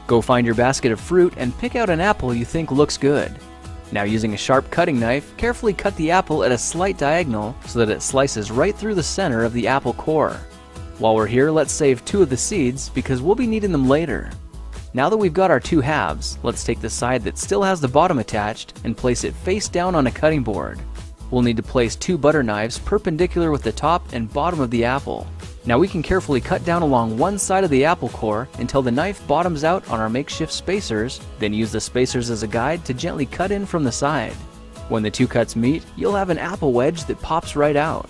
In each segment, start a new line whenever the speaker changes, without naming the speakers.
Go find your basket of fruit and pick out an apple you think looks good. Now, using a sharp cutting knife, carefully cut the apple at a slight diagonal so that it slices right through the center of the apple core. While we're here, let's save 2 of the seeds because we'll be needing them later. Now that we've got our 2 halves, let's take the side that still has the bottom attached and place it face down on a cutting board. We'll need to place 2 butter knives perpendicular with the top and bottom of the apple. Now we can carefully cut down along one side of the apple core until the knife bottoms out on our makeshift spacers, then use the spacers as a guide to gently cut in from the side. When the 2 cuts meet, you'll have an apple wedge that pops right out.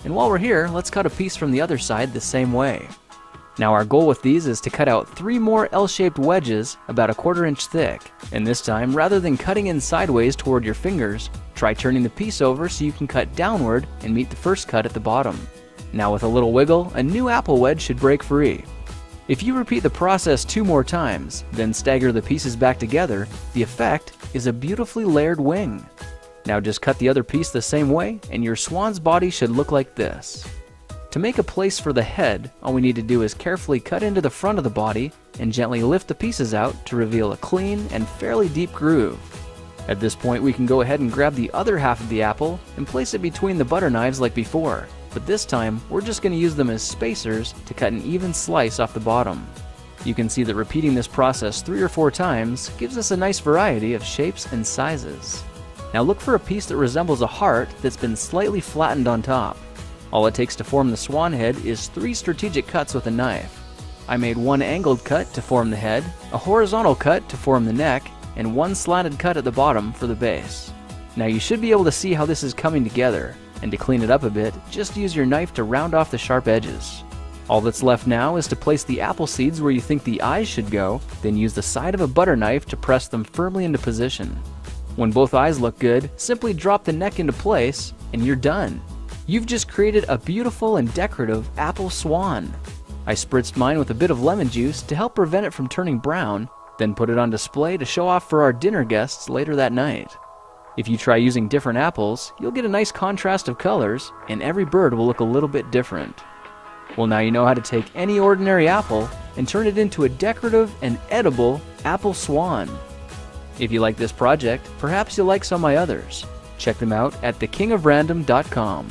And while we're here, let's cut a piece from the other side the same way. Now our goal with these is to cut out 3 more L-shaped wedges about a 1/4 inch thick. And this time, rather than cutting in sideways toward your fingers, try turning the piece over so you can cut downward and meet the first cut at the bottom. Now with a little wiggle, a new apple wedge should break free. If you repeat the process 2 more times, then stagger the pieces back together, the effect is a beautifully layered wing. Now just cut the other piece the same way and your swan's body should look like this. To make a place for the head, all we need to do is carefully cut into the front of the body and gently lift the pieces out to reveal a clean and fairly deep groove. At this point, we can go ahead and grab the other half of the apple and place it between the butter knives like before, but this time we're just going to use them as spacers to cut an even slice off the bottom. You can see that repeating this process 3 or 4 times gives us a nice variety of shapes and sizes. Now look for a piece that resembles a heart that's been slightly flattened on top. All it takes to form the swan head is 3 strategic cuts with a knife. I made 1 angled cut to form the head, a horizontal cut to form the neck, and 1 slanted cut at the bottom for the base. Now you should be able to see how this is coming together, and to clean it up a bit, just use your knife to round off the sharp edges. All that's left now is to place the apple seeds where you think the eyes should go, then use the side of a butter knife to press them firmly into position. When both eyes look good, simply drop the neck into place, and you're done. You've just created a beautiful and decorative apple swan. I spritzed mine with a bit of lemon juice to help prevent it from turning brown, then put it on display to show off for our dinner guests later that night. If you try using different apples, you'll get a nice contrast of colors, and every bird will look a little bit different. Well, now you know how to take any ordinary apple and turn it into a decorative and edible apple swan. If you like this project, perhaps you'll like some of my others. Check them out at thekingofrandom.com.